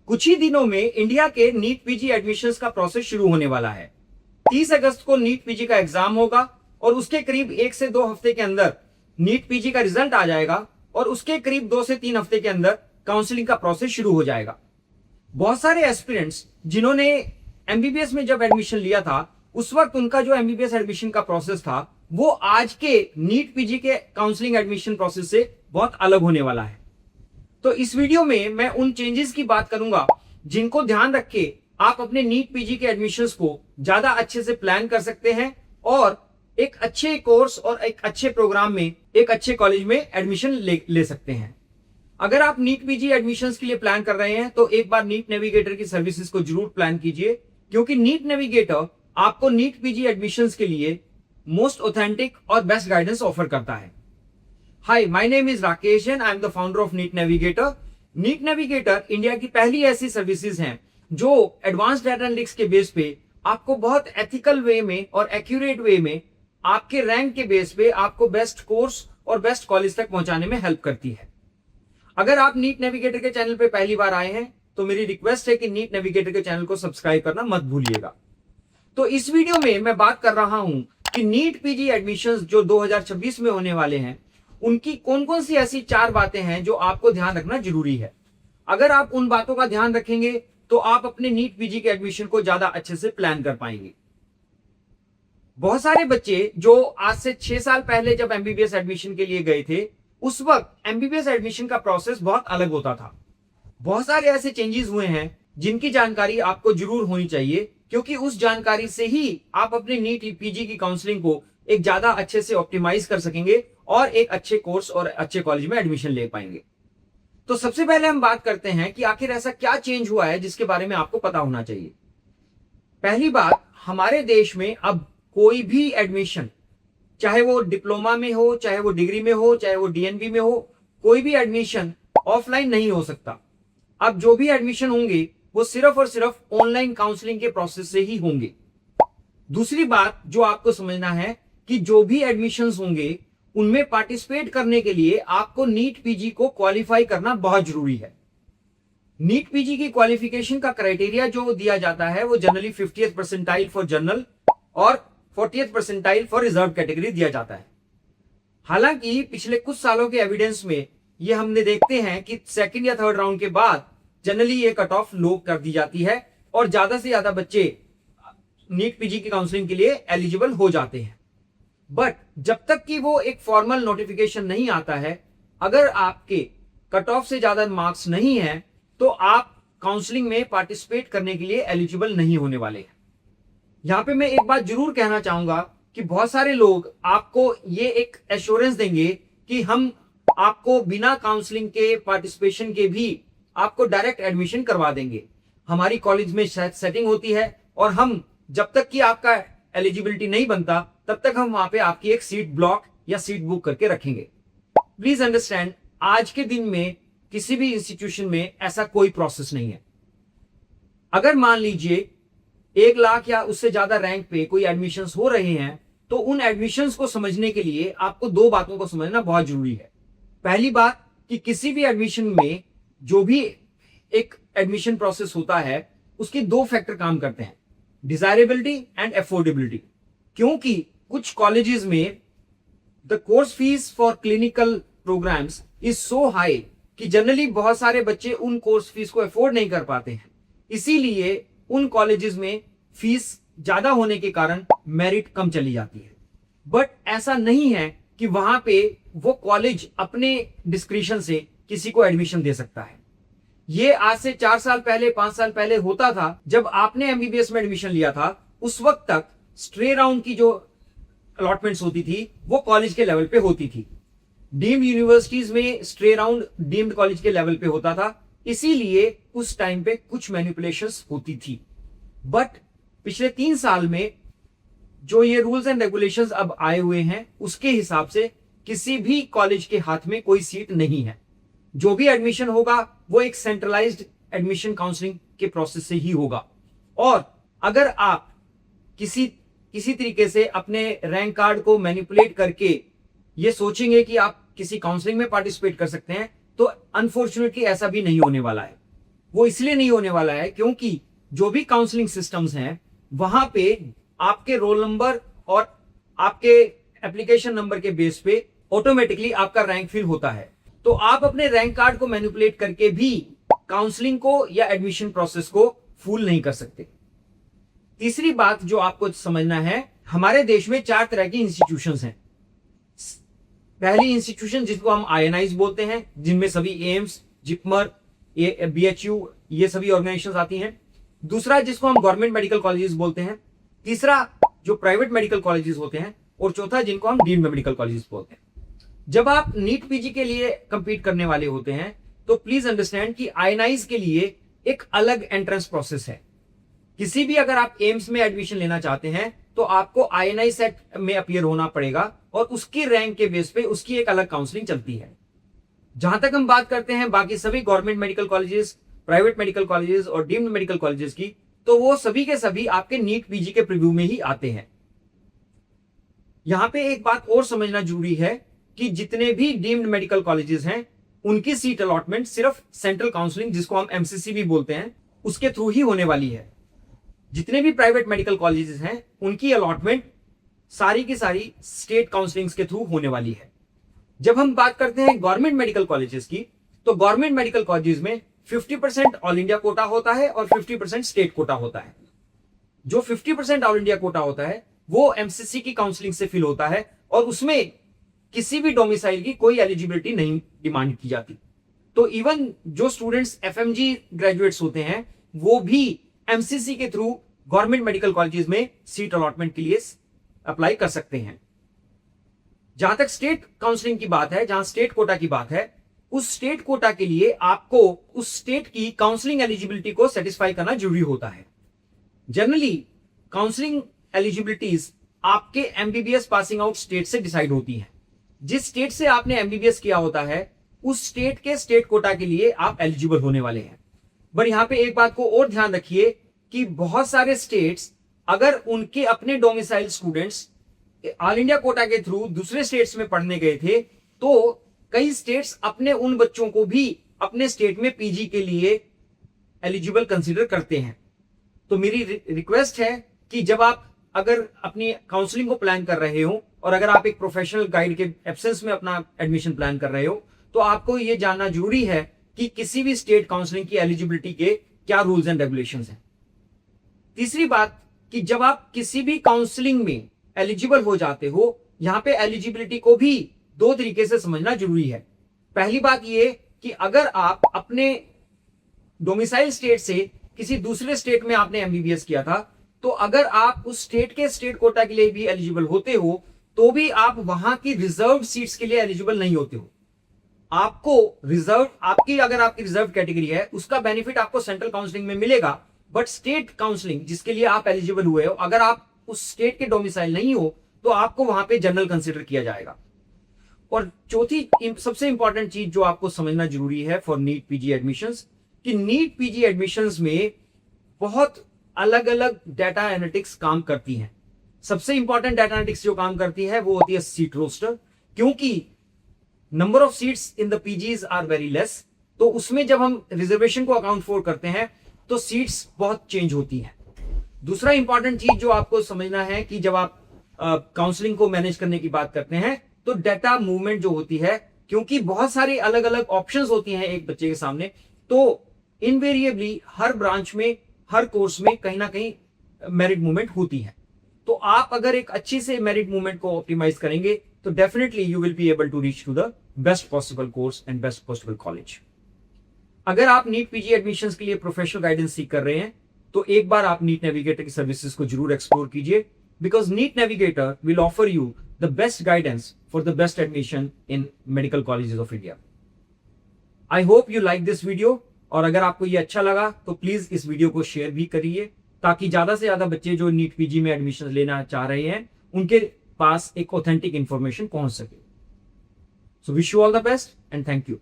कुछ ही दिनों में इंडिया के नीट पीजी एडमिशंस का प्रोसेस शुरू होने वाला है। 30 अगस्त को नीट पीजी का एग्जाम होगा और उसके करीब 1 से 2 हफ्ते के अंदर नीट पीजी का रिजल्ट आ जाएगा और उसके करीब 2 से 3 हफ्ते के अंदर काउंसलिंग का प्रोसेस शुरू हो जाएगा। बहुत सारे एस्पिरेंट्स जिन्होंने एमबीबीएस में जब एडमिशन लिया था उस वक्त उनका जो एमबीबीएस एडमिशन का प्रोसेस था वो आज के नीट पीजी के काउंसलिंग एडमिशन प्रोसेस से बहुत अलग होने वाला है। तो इस वीडियो में मैं उन चेंजेस की बात करूंगा जिनको ध्यान रख के आप अपने नीट पीजी के एडमिशंस को ज्यादा अच्छे से प्लान कर सकते हैं और एक अच्छे कोर्स और एक अच्छे प्रोग्राम में एक अच्छे कॉलेज में एडमिशन ले सकते हैं। अगर आप नीट पीजी एडमिशंस के लिए प्लान कर रहे हैं तो एक बार नीट नेविगेटर की सर्विसेज को जरूर प्लान कीजिए, क्योंकि नीट नेविगेटर आपको नीट पीजी एडमिशंस के लिए मोस्ट ऑथेंटिक और बेस्ट गाइडेंस ऑफर करता है। Hi, my name is Rakesh and I am the founder of NEET navigator. NEET navigator India की पहली ऐसी सर्विसेज है जो एडवांस डाटा एनालिटिक्स के बेस पे आपको बहुत एथिकल वे में और एक्यूरेट वे में आपके रैंक के बेस पे आपको बेस्ट कोर्स और बेस्ट कॉलेज तक पहुंचाने में हेल्प करती है। अगर आप नीट नेविगेटर के चैनल पे पहली बार आए हैं तो मेरी रिक्वेस्ट है कि नीट नेविगेटर के चैनल को सब्सक्राइब करना मत भूलिएगा। तो इस वीडियो में मैं बात कर रहा हूं कि नीट पीजी एडमिशंस जो 2026 में होने वाले हैं उनकी कौन कौन सी ऐसी 4 बातें हैं जो आपको ध्यान रखना जरूरी है। अगर आप उन बातों का ध्यान रखेंगे तो आप अपने नीट पीजी के एडमिशन को ज्यादा अच्छे से प्लान कर पाएंगे। बहुत सारे बच्चे जो आज से 6 साल पहले जब एमबीबीएस एडमिशन के लिए गए थे उस वक्त एमबीबीएस एडमिशन का प्रोसेस बहुत अलग होता था। बहुत सारे ऐसे चेंजेस हुए हैं जिनकी जानकारी आपको जरूर होनी चाहिए, क्योंकि उस जानकारी से ही आप अपने नीट पीजी की काउंसलिंग को एक ज्यादा अच्छे से ऑप्टिमाइज कर सकेंगे और एक अच्छे कोर्स और अच्छे कॉलेज में एडमिशन ले पाएंगे। तो सबसे पहले हम बात करते हैं कि आखिर ऐसा क्या चेंज हुआ है जिसके बारे में आपको पता होना चाहिए। पहली बात, हमारे देश में अब कोई भी एडमिशन, चाहे वो डिप्लोमा में हो, चाहे वो डिग्री में हो, चाहे वो डीएनबी में हो, कोई भी एडमिशन ऑफलाइन नहीं हो सकता। अब जो भी एडमिशन होंगे वो सिर्फ और सिर्फ ऑनलाइन काउंसलिंग के प्रोसेस से ही होंगे। दूसरी बात जो आपको समझना है कि जो भी एडमिशंस होंगे उनमें पार्टिसिपेट करने के लिए आपको नीट पीजी को क्वालिफाई करना बहुत जरूरी है। नीट पीजी की क्वालिफिकेशन का क्राइटेरिया जो दिया जाता है वो generally 50th percentile for general और 40th percentile for reserve category दिया जाता है। हालांकि पिछले कुछ सालों के एविडेंस में ये हमने देखते हैं कि सेकंड या थर्ड राउंड के बाद जनरली ये कट ऑफ लो कर दी जाती है और ज्यादा से ज्यादा बच्चे नीट पीजी की काउंसलिंग के लिए एलिजिबल हो जाते हैं। बट जब तक कि वो एक फॉर्मल नोटिफिकेशन नहीं आता है, अगर आपके कट ऑफ से ज्यादा मार्क्स नहीं है तो आप काउंसलिंग में पार्टिसिपेट करने के लिए एलिजिबल नहीं होने वाले हैं। यहां पे मैं एक बात जरूर कहना चाहूंगा कि बहुत सारे लोग आपको ये एक एश्योरेंस देंगे कि हम आपको बिना काउंसलिंग के पार्टिसिपेशन के भी आपको डायरेक्ट एडमिशन करवा देंगे। हमारी कॉलेज में सेटिंग होती है और हम जब तक कि आपका एलिजिबिलिटी नहीं बनता तब तक हम वहां पे आपकी एक सीट ब्लॉक या सीट बुक करके रखेंगे। प्लीज अंडरस्टैंड, आज के दिन में किसी भी इंस्टीट्यूशन में ऐसा कोई प्रोसेस नहीं है। अगर मान लीजिए 1 लाख या उससे ज्यादा रैंक पे कोई एडमिशंस हो रहे हैं तो उन एडमिशंस को समझने के लिए आपको 2 बातों को समझना बहुत जरूरी है। पहली बात कि किसी भी एडमिशन में जो भी एक एडमिशन प्रोसेस होता है उसके 2 फैक्टर काम करते हैं, डिजायरेबिलिटी एंड अफोर्डेबिलिटी। क्योंकि कुछ कॉलेजेस में the course fees for clinical programs is so high कि जनरली बहुत सारे बच्चे उन कोर्स फीस को अफोर्ड नहीं कर पाते हैं। इसीलिए उन कॉलेजेस में फीस ज्यादा होने के कारण मेरिट कम चली जाती है। बट ऐसा नहीं है कि वहां पे वो कॉलेज अपने डिस्क्रिशन से किसी को एडमिशन दे सकता है। ये आज से 4 साल पहले, 5 साल पहले होता था। जब आपने एमबीबीएस में एडमिशन लिया था उस वक्त तक स्ट्रे राउंड की जो अलॉटमेंट्स होती थी वो कॉलेज के लेवल पे होती थी। डीम्ड यूनिवर्सिटीज में स्ट्रे राउंड डीम्ड कॉलेज के लेवल पे होता था, इसीलिए उस टाइम पे कुछ मैनिपुलेशंस होती थी। बट पिछले 3 साल में जो ये रूल्स एंड रेगुलेशंस अब आए हुए हैं उसके हिसाब से किसी भी कॉलेज के हाथ में कोई सीट नहीं है। जो भी एडमिशन होगा वो एक सेंट्रलाइज्ड एडमिशन काउंसलिंग के प्रोसेस से ही होगा। और अगर आप किसी तरीके से अपने रैंक कार्ड को मैनिपुलेट करके ये सोचेंगे कि आप किसी काउंसलिंग में पार्टिसिपेट कर सकते हैं तो अनफॉर्चुनेटली ऐसा भी नहीं होने वाला है। वो इसलिए नहीं होने वाला है क्योंकि जो भी काउंसलिंग सिस्टम्स हैं वहां पे आपके रोल नंबर और आपके एप्लीकेशन नंबर के बेस पे ऑटोमेटिकली आपका रैंक फिल होता है। तो आप अपने रैंक कार्ड को मैनिपुलेट करके भी काउंसलिंग को या एडमिशन प्रोसेस को फूल नहीं कर सकते। तीसरी बात जो आपको समझना है, हमारे देश में 4 तरह की इंस्टीट्यूशंस हैं। पहली इंस्टीट्यूशन जिसको हम आईएनआईज बोलते हैं, जिनमें सभी एम्स, जिपमर, बीएचयू ये सभी ऑर्गेनाइजेशंस आती हैं। दूसरा जिसको हम गवर्नमेंट मेडिकल कॉलेजेस बोलते हैं। तीसरा जो प्राइवेट मेडिकल कॉलेजेस होते हैं, और चौथा जिनको हम डीम्ड मेडिकल कॉलेजेस बोलते हैं। जब आप नीट पीजी के लिए कंपीट करने वाले होते हैं तो प्लीज अंडरस्टैंड कि आईएनआईज के लिए एक अलग एंट्रेंस प्रोसेस है। किसी भी अगर आप एम्स में एडमिशन लेना चाहते हैं तो आपको आईएनआई सेट में अपीयर होना पड़ेगा और उसकी रैंक के बेस पे उसकी एक अलग काउंसलिंग चलती है। जहां तक हम बात करते हैं बाकी सभी government medical colleges, private medical colleges और डीम्ड मेडिकल कॉलेजेस की, तो वो सभी के सभी आपके नीट पीजी के प्रीव्यू में ही आते हैं। यहां पे एक बात और समझना जरूरी है कि जितने भी डीम्ड मेडिकल कॉलेजेस हैं उनकी सीट अलॉटमेंट सिर्फ सेंट्रल काउंसलिंग, जिसको हम एमसीसी भी बोलते हैं, उसके थ्रू ही होने वाली है। जितने भी प्राइवेट मेडिकल कॉलेजेस हैं उनकी अलॉटमेंट सारी की सारी स्टेट काउंसलिंग्स के थ्रू होने वाली है। जब हम बात करते हैं गवर्नमेंट मेडिकल कॉलेजेस की, तो गवर्नमेंट मेडिकल कॉलेजेस में 50% ऑल इंडिया कोटा होता है और 50% स्टेट कोटा होता है। जो 50% ऑल इंडिया कोटा होता है वो एमसीसी की काउंसलिंग से फिल होता है और उसमें किसी भी डोमिसाइल की कोई एलिजिबिलिटी नहीं डिमांड की जाती। तो इवन जो स्टूडेंट्स एफएमजी ग्रेजुएट्स होते हैं वो भी एमसीसी के थ्रू गवर्नमेंट मेडिकल कॉलेजेस में सीट अलॉटमेंट के लिए अप्लाई कर सकते हैं। जहां तक स्टेट काउंसलिंग की बात है, जहां स्टेट कोटा की बात है, उस स्टेट कोटा के लिए आपको उस स्टेट की काउंसलिंग एलिजिबिलिटी को सेटिस्फाई करना जरूरी होता है। जनरली काउंसलिंग एलिजिबिलिटीज आपके एमबीबीएस पासिंग आउट स्टेट से डिसाइड होती हैं। जिस स्टेट से आपने एमबीबीएस किया होता है उस स्टेट के स्टेट कोटा के लिए आप एलिजिबल होने वाले हैं। पर यहां पे एक बात को और ध्यान रखिए कि बहुत सारे स्टेट्स अगर उनके अपने domicile students all India quota के थ्रू दूसरे स्टेट्स में पढ़ने गए थे तो कई स्टेट्स अपने उन बच्चों को भी अपने स्टेट में पीजी के लिए एलिजिबल कंसीडर करते हैं। तो मेरी रिक्वेस्ट है कि जब आप अगर अपनी काउंसलिंग को प्लान कर रहे हो और अगर आप एक प्रोफेशनल गाइड के एब्सेंस में अपना एडमिशन प्लान कर रहे हो तो आपको यह जानना जरूरी है कि किसी भी स्टेट काउंसलिंग की एलिजिबिलिटी के क्या रूल्स एंड रेगुलेशंस हैं। तीसरी बात कि जब आप किसी भी काउंसलिंग में एलिजिबल हो जाते हो, यहां पे एलिजिबिलिटी को भी 2 तरीके से समझना जरूरी है। पहली बात यह कि अगर आप अपने डोमिसाइल स्टेट से किसी दूसरे स्टेट में आपने एमबीबीएस किया था तो अगर आप उस स्टेट के स्टेट कोटा के लिए भी एलिजिबल होते हो तो भी आप वहां की रिजर्व सीट्स के लिए एलिजिबल नहीं होते हो। आपको रिजर्व अगर आपकी रिजर्व कैटेगरी है उसका बेनिफिट आपको सेंट्रल काउंसलिंग में मिलेगा, बट स्टेट काउंसलिंग जिसके लिए आप एलिजिबल हुए हो अगर आप उस स्टेट के डोमिसाइल नहीं हो तो आपको वहां पे जनरल कंसीडर किया जाएगा। और चौथी सबसे इंपॉर्टेंट चीज जो आपको समझना जरूरी है फॉर नीट पीजी एडमिशंस कि नीट पीजी एडमिशंस में बहुत अलग अलग डाटा एनालिटिक्स काम करती हैं। सबसे इंपॉर्टेंट डाटा एनालिटिक्स जो काम करती है वो होती है सीट रोस्टर, क्योंकि number of seats in the PGs are very less. तो उसमें जब हम रिजर्वेशन को अकाउंट फॉर करते हैं तो सीट्स बहुत चेंज होती हैं। दूसरा इंपॉर्टेंट चीज जो आपको समझना है कि जब आप काउंसलिंग को मैनेज करने की बात करते हैं तो डाटा मूवमेंट जो होती है, क्योंकि बहुत सारी अलग अलग ऑप्शंस होती हैं एक बच्चे के सामने, तो इनवेरिएबली हर ब्रांच में हर कोर्स में कहीं ना कहीं मेरिट मूवमेंट होती है। तो आप अगर एक अच्छी से मेरिट मूवमेंट को ऑप्टिमाइज करेंगे तो definitely you will be able to reach to the best possible course and best possible college. अगर आप नीट पीजी एडमिशंस के लिए प्रोफेशनल गाइडेंस सीख कर रहे हैं तो एक बार आप नीट नेविगेटर की सर्विसेज को जरूर एक्सप्लोर कीजिए, because NEET navigator will offer you the best guidance for the best admission in medical colleges of India. I hope you like this video, और अगर आपको ये अच्छा लगा तो प्लीज इस वीडियो को शेयर भी करिए ताकि ज्यादा से ज्यादा बच्चे जो नीट पीजी में एडमिशन लेना चाह रहे हैं उनके पास एक ऑथेंटिक इंफॉर्मेशन पहुंच सके। So wish you all the best and thank you.